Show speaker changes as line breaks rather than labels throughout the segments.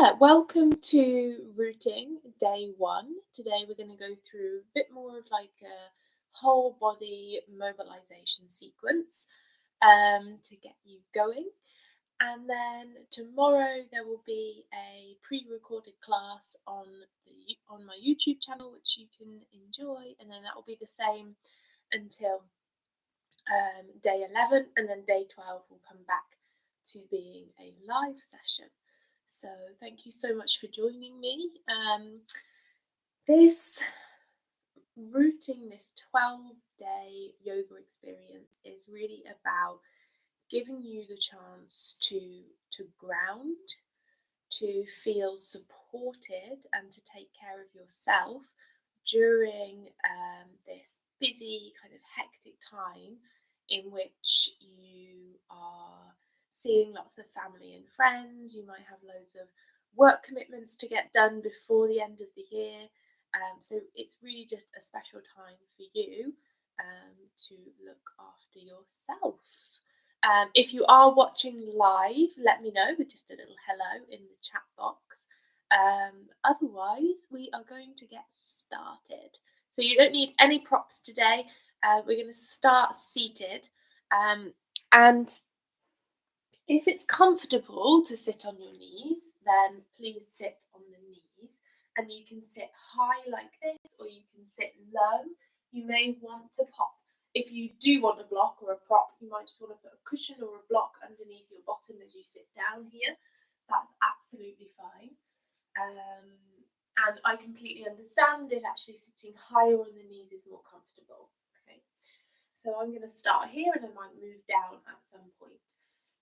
Welcome to Rooting Day 1. Today we're going to go through a bit more of like a whole body mobilization sequence to get you going. And then tomorrow there will be a pre-recorded class on my YouTube channel which you can enjoy, and then that will be the same until day 11, and then day 12 will come back to being a live session. So thank you so much for joining me. This 12-day yoga experience is really about giving you the chance to ground, to feel supported, and to take care of yourself during this busy, kind of hectic time in which you are seeing lots of family and friends. You might have loads of work commitments to get done before the end of the year. So it's really just a special time for you to look after yourself. If you are watching live, let me know with just a little hello in the chat box. Otherwise, we are going to get started. So you don't need any props today. We're going to start seated. And if it's comfortable to sit on your knees, then please sit on the knees. And you can sit high like this, or you can sit low. You may want to pop. If you do want a block or a prop, you might just want to put a cushion or a block underneath your bottom as you sit down here. That's absolutely fine. And I completely understand if actually sitting higher on the knees is more comfortable. Okay, so I'm going to start here and I might move down at some point.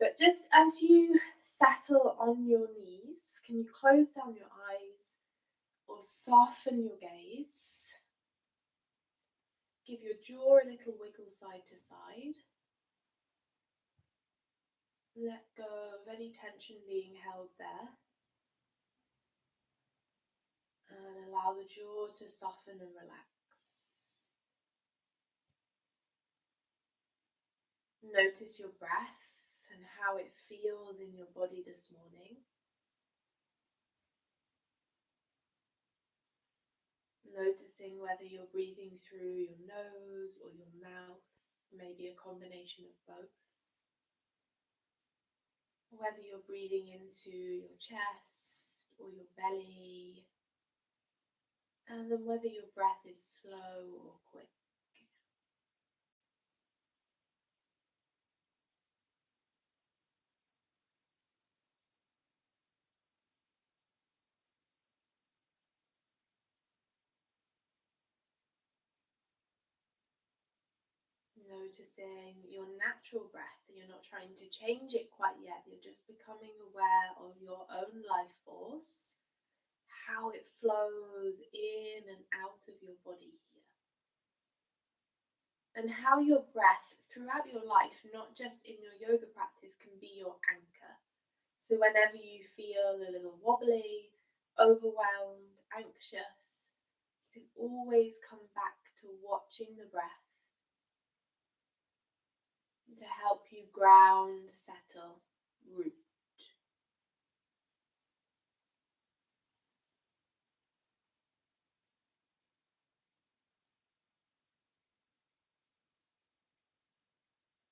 But just as you settle on your knees, can you close down your eyes or soften your gaze? Give your jaw a little wiggle side to side. Let go of any tension being held there. And allow the jaw to soften and relax. Notice your breath and how it feels in your body this morning. Noticing whether you're breathing through your nose or your mouth, maybe a combination of both. Whether you're breathing into your chest or your belly, and then whether your breath is slow or quick. Noticing your natural breath. You're not trying to change it quite yet. You're just becoming aware of your own life force, how it flows in and out of your body here. And how your breath throughout your life, not just in your yoga practice, can be your anchor. So whenever you feel a little wobbly, overwhelmed, anxious, you can always come back to watching the breath to help you ground, settle, root.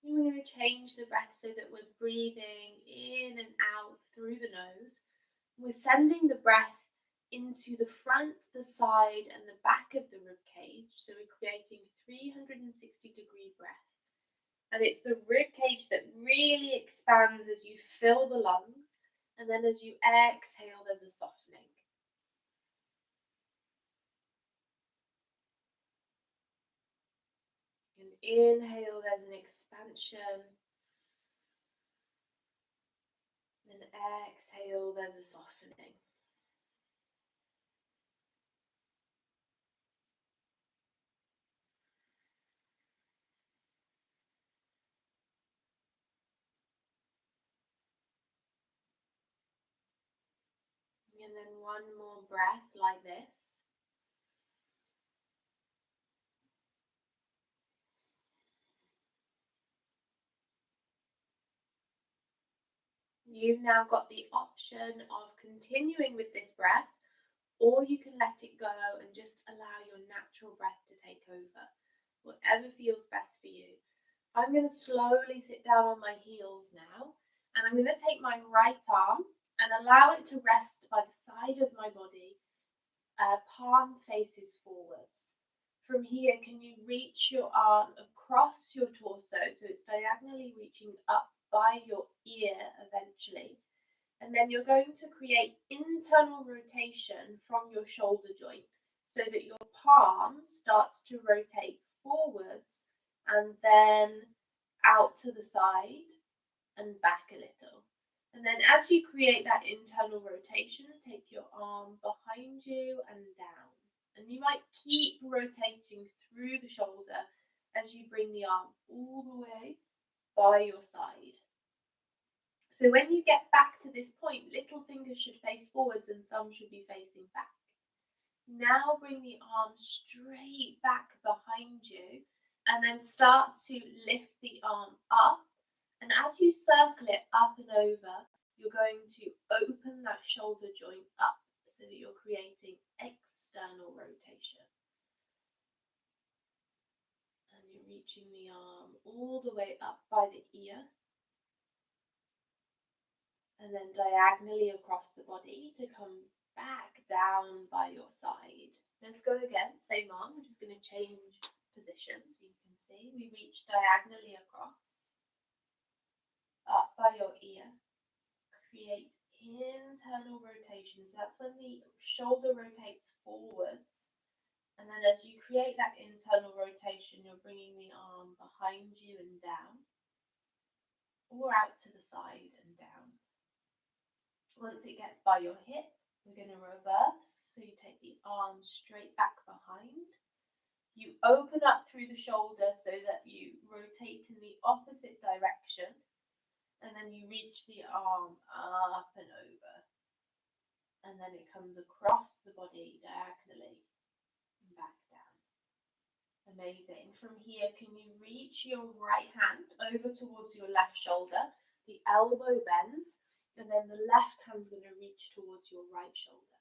And we're going to change the breath so that we're breathing in and out through the nose. We're sending the breath into the front, the side, and the back of the rib cage. So we're creating 360-degree breath. And it's the rib cage that really expands as you fill the lungs. And then as you exhale, there's a softening. And inhale, there's an expansion. And exhale, there's a softening. And then one more breath like this. you've now got the option of continuing with this breath, or you can let it go and just allow your natural breath to take over, whatever feels best for you. I'm going to slowly sit down on my heels now, and I'm going to take my right arm and allow it to rest by the side of my body, palm faces forwards. From here, can you reach your arm across your torso so it's diagonally reaching up by your ear eventually? And then you're going to create internal rotation from your shoulder joint so that your palm starts to rotate forwards and then out to the side and back a little. And then as you create that internal rotation, take your arm behind you and down. And you might keep rotating through the shoulder as you bring the arm all the way by your side. So when you get back to this point, little fingers should face forwards and thumb should be facing back. Now bring the arm straight back behind you and then start to lift the arm up. And as you circle it up and over, you're going to open that shoulder joint up so that you're creating external rotation. And you're reaching the arm all the way up by the ear. And then diagonally across the body to come back down by your side. Let's go again, same arm. We're just going to change position so you can see. We reach diagonally across, up by your ear. Create internal rotation. So that's when the shoulder rotates forwards. And then as you create that internal rotation, you're bringing the arm behind you and down, or out to the side and down. Once it gets by your hip, we're going to reverse. So you take the arm straight back behind. You open up through the shoulder so that you rotate in the opposite direction. And then you reach the arm up and over. And then it comes across the body diagonally and back down. Amazing. From here, can you reach your right hand over towards your left shoulder? The elbow bends. And then the left hand's going to reach towards your right shoulder.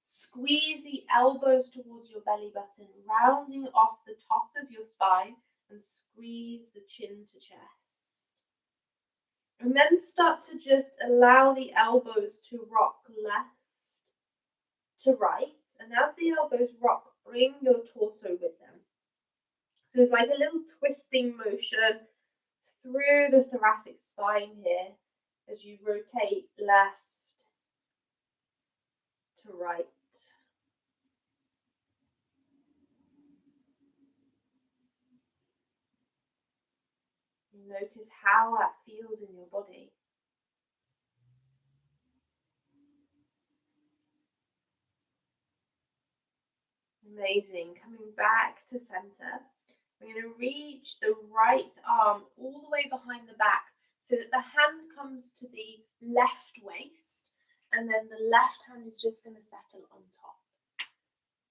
Squeeze the elbows towards your belly button, rounding off the top of your spine, and squeeze the chin to chest. And then start to just allow the elbows to rock left to right. And as the elbows rock, bring your torso with them. So it's like a little twisting motion through the thoracic spine here, as you rotate left to right. You notice how that feels in your body. Amazing. Coming back to center. We're going to reach the right arm all the way behind the back so that the hand comes to the left waist, and then the left hand is just going to settle on top.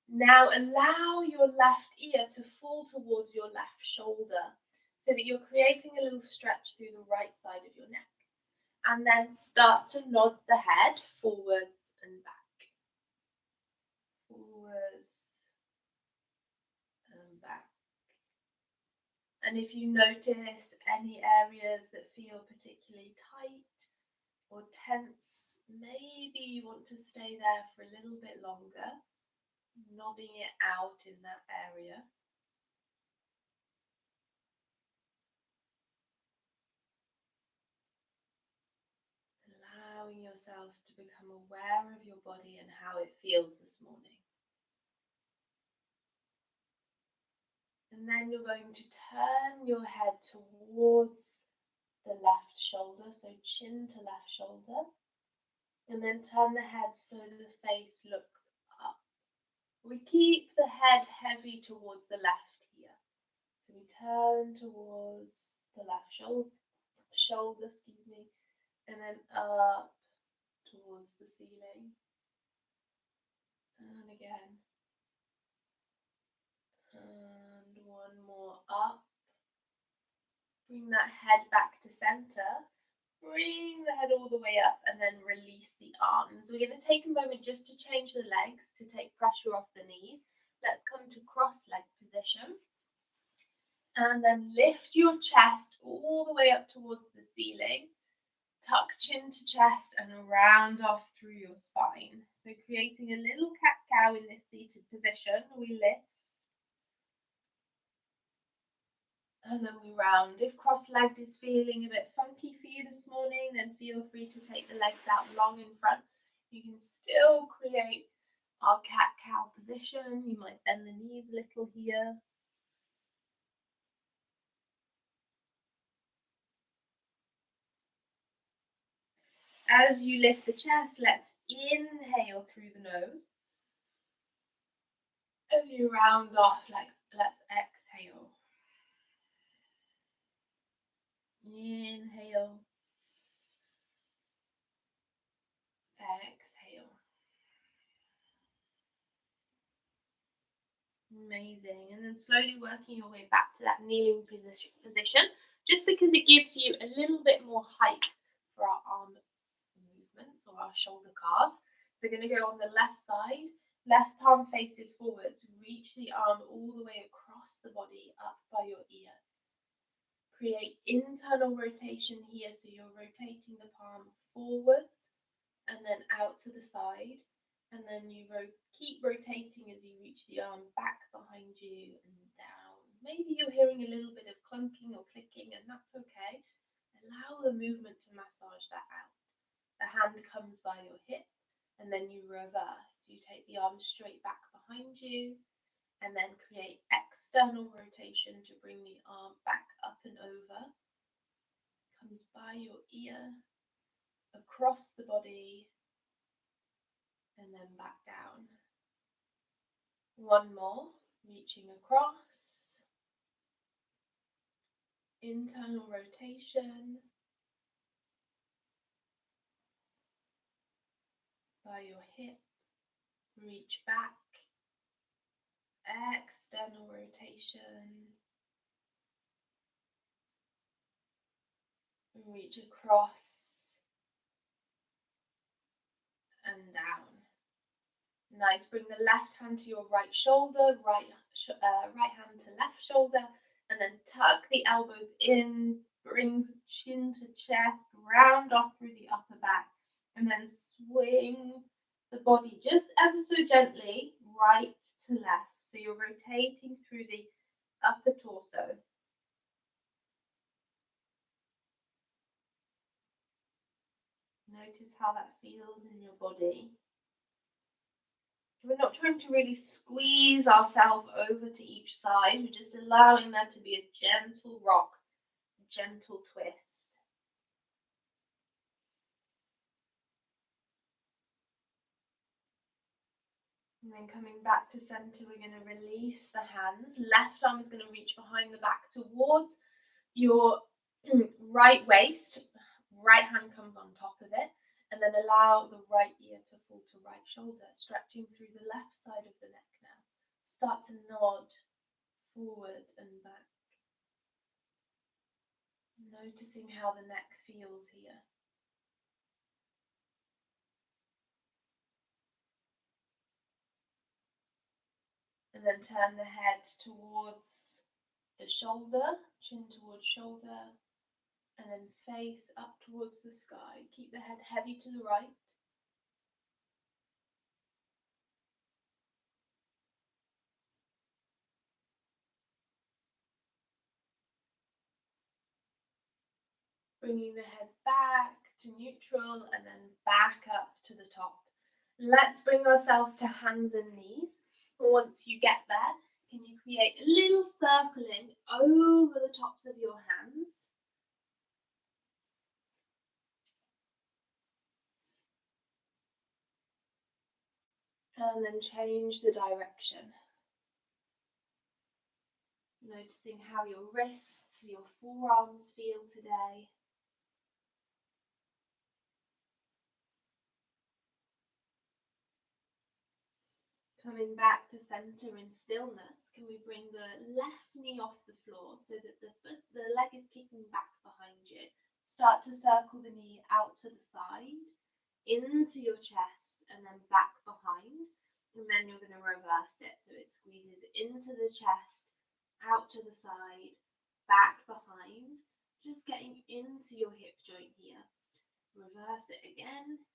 Now allow your left ear to fall towards your left shoulder so that you're creating a little stretch through the right side of your neck. And then start to nod the head forwards and back. Forwards and back. And if you notice any areas that feel particularly tight or tense, maybe you want to stay there for a little bit longer, nodding it out in that area. Allowing yourself to become aware of your body and how it feels this morning. And then you're going to turn your head towards the left shoulder, so chin to left shoulder. And then turn the head so the face looks up. We keep the head heavy towards the left here. So we turn towards the left shoulder, and then up towards the ceiling. And again. And one more up. Bring that head back to center. Bring the head all the way up and then release the arms. We're going to take a moment just to change the legs to take pressure off the knees. Let's come to cross-leg position. And then lift your chest all the way up towards the ceiling. Tuck chin to chest and round off through your spine. So creating a little cat-cow in this seated position. We lift. And then we round. If cross-legged is feeling a bit funky for you this morning, then feel free to take the legs out long in front. You can still create our cat-cow position. You might bend the knees a little here. As you lift the chest, let's inhale through the nose. As you round off, let's exhale. Inhale. Exhale. Amazing. And then slowly working your way back to that kneeling position, just because it gives you a little bit more height for our arm movements or our shoulder calves. So we're going to go on the left side. Left palm faces forwards. Reach the arm all the way across the body up by your ear. Create internal rotation here, so you're rotating the palm forwards and then out to the side, and then you keep rotating as you reach the arm back behind you and down. Maybe you're hearing a little bit of clunking or clicking, and that's okay. Allow the movement to massage that out. The hand comes by your hip, and then you reverse. You take the arm straight back behind you, and then create external rotation to bring the arm back up and over. Comes by your ear, across the body, and then back down. One more, reaching across. Internal rotation. By your hip, reach back. External rotation. Reach across and down. Nice. Bring the left hand to your right shoulder, right hand to left shoulder, and then tuck the elbows in. Bring chin to chest, round off through the upper back, and then swing the body just ever so gently right to left. So you're rotating through the upper torso. Notice how that feels in your body. We're not trying to really squeeze ourselves over to each side. We're just allowing there to be a gentle rock, a gentle twist. And then coming back to center, we're going to release the hands. Left arm is going to reach behind the back towards your right waist. Right hand comes on top of it. And then allow the right ear to fall to right shoulder, stretching through the left side of the neck now. Start to nod forward and back. Noticing how the neck feels here. And then turn the head towards the shoulder, chin towards shoulder, and then face up towards the sky. Keep the head heavy to the right. Bringing the head back to neutral and then back up to the top. Let's bring ourselves to hands and knees. Once you get there, can you create a little circling over the tops of your hands? And then change the direction. Noticing how your wrists, your forearms feel today. Coming back to center in stillness, can we bring the left knee off the floor so that the leg is kicking back behind you? Start to circle the knee out to the side, into your chest, and then back behind. And then you're going to reverse it. So it squeezes into the chest, out to the side, back behind. Just getting into your hip joint here. Reverse it again.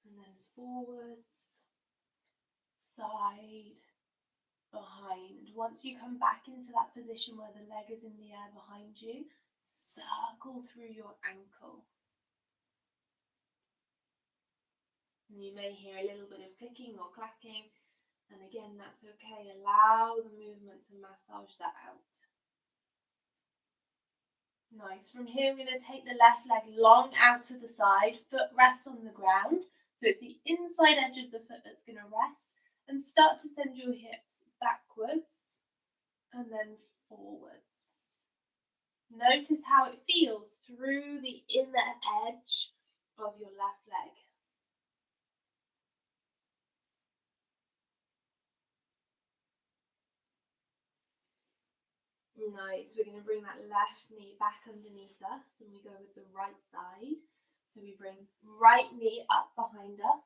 And then forwards, side, behind. Once you come back into that position where the leg is in the air behind you, circle through your ankle. And you may hear a little bit of clicking or clacking, and again, that's okay. Allow the movement to massage that out. Nice. From here, we're going to take the left leg long out to the side, foot rests on the ground. So it's the inside edge of the foot that's going to rest, and start to send your hips backwards and then forwards. Notice how it feels through the inner edge of your left leg. Nice. We're going to bring that left knee back underneath us, and we go with the right side. So we bring right knee up behind us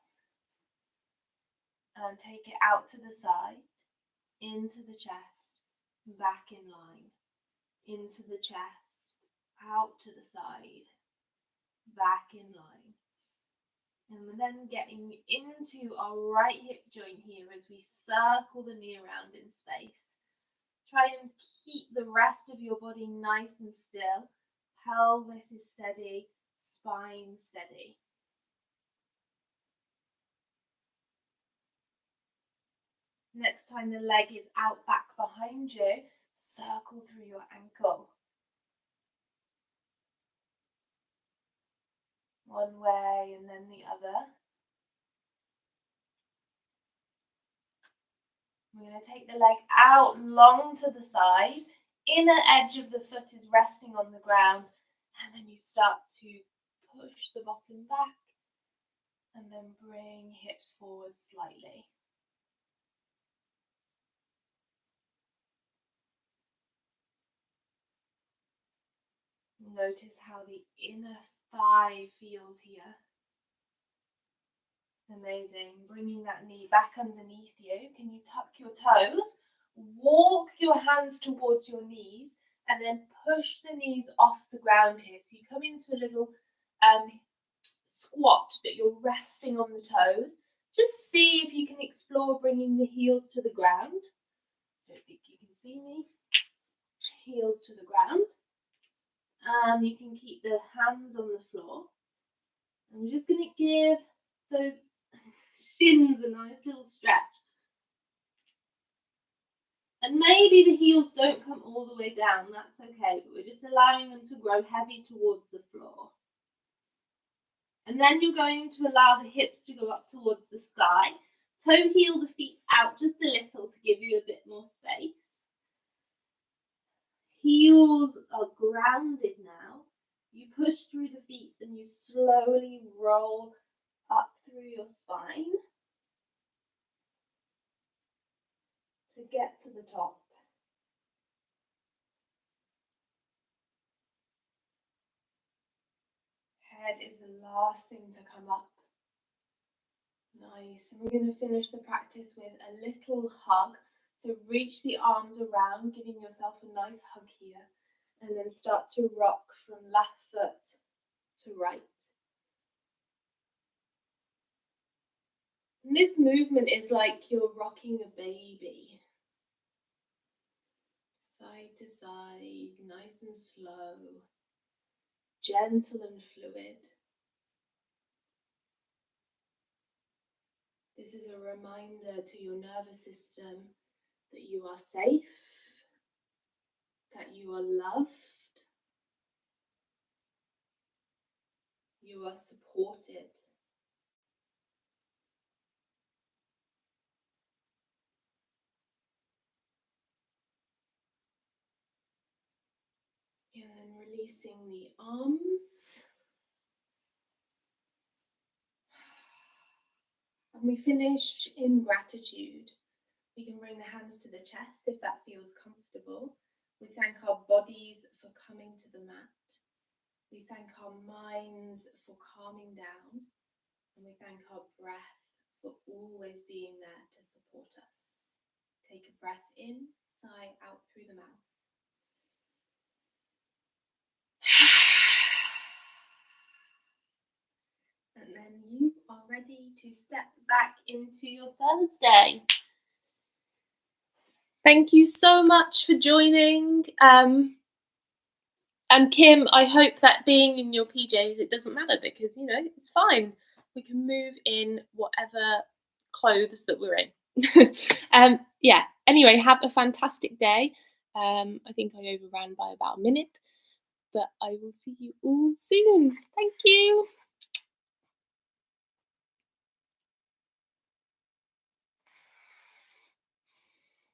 and take it out to the side, into the chest, back in line, into the chest, out to the side, back in line. And we're then getting into our right hip joint here as we circle the knee around in space. Try and keep the rest of your body nice and still. Pelvis is steady, spine steady. Next time the leg is out back behind you, circle through your ankle. One way and then the other. We're going to take the leg out long to the side. Inner edge of the foot is resting on the ground. And then you start to push the bottom back. And then bring hips forward slightly. Notice how the inner thigh feels here. Amazing. Bringing that knee back underneath you. Can you tuck your toes? Walk your hands towards your knees and then push the knees off the ground here. So you come into a little squat, but you're resting on the toes. Just see if you can explore bringing the heels to the ground. Don't think you can see me. Heels to the ground. And you can keep the hands on the floor. I'm just going to give those shins a nice little stretch. And maybe the heels don't come all the way down, that's okay, but we're just allowing them to grow heavy towards the floor. And then you're going to allow the hips to go up towards the sky. Toe heel the feet out just a little to give you a bit more space. Heels are grounded now. You push through the feet and you slowly roll up through your spine to get to the top. Head is the last thing to come up. Nice. And we're going to finish the practice with a little hug. So reach the arms around, giving yourself a nice hug here. And then start to rock from left foot to right. And this movement is like you're rocking a baby. Side to side, nice and slow. Gentle and fluid. This is a reminder to your nervous system that you are safe, that you are loved, you are supported. And then releasing the arms. And we finish in gratitude. We can bring the hands to the chest if that feels comfortable. We thank our bodies for coming to the mat. We thank our minds for calming down. And we thank our breath for always being there to support us. Take a breath in, sigh out through the mouth. And then you are ready to step back into your Thursday. Thank you so much for joining. And Kim, I hope that being in your PJs, it doesn't matter because, you know, it's fine. We can move in whatever clothes that we're in. Yeah, anyway, have a fantastic day. I think I overran by about a minute, but I will see you all soon. Thank you.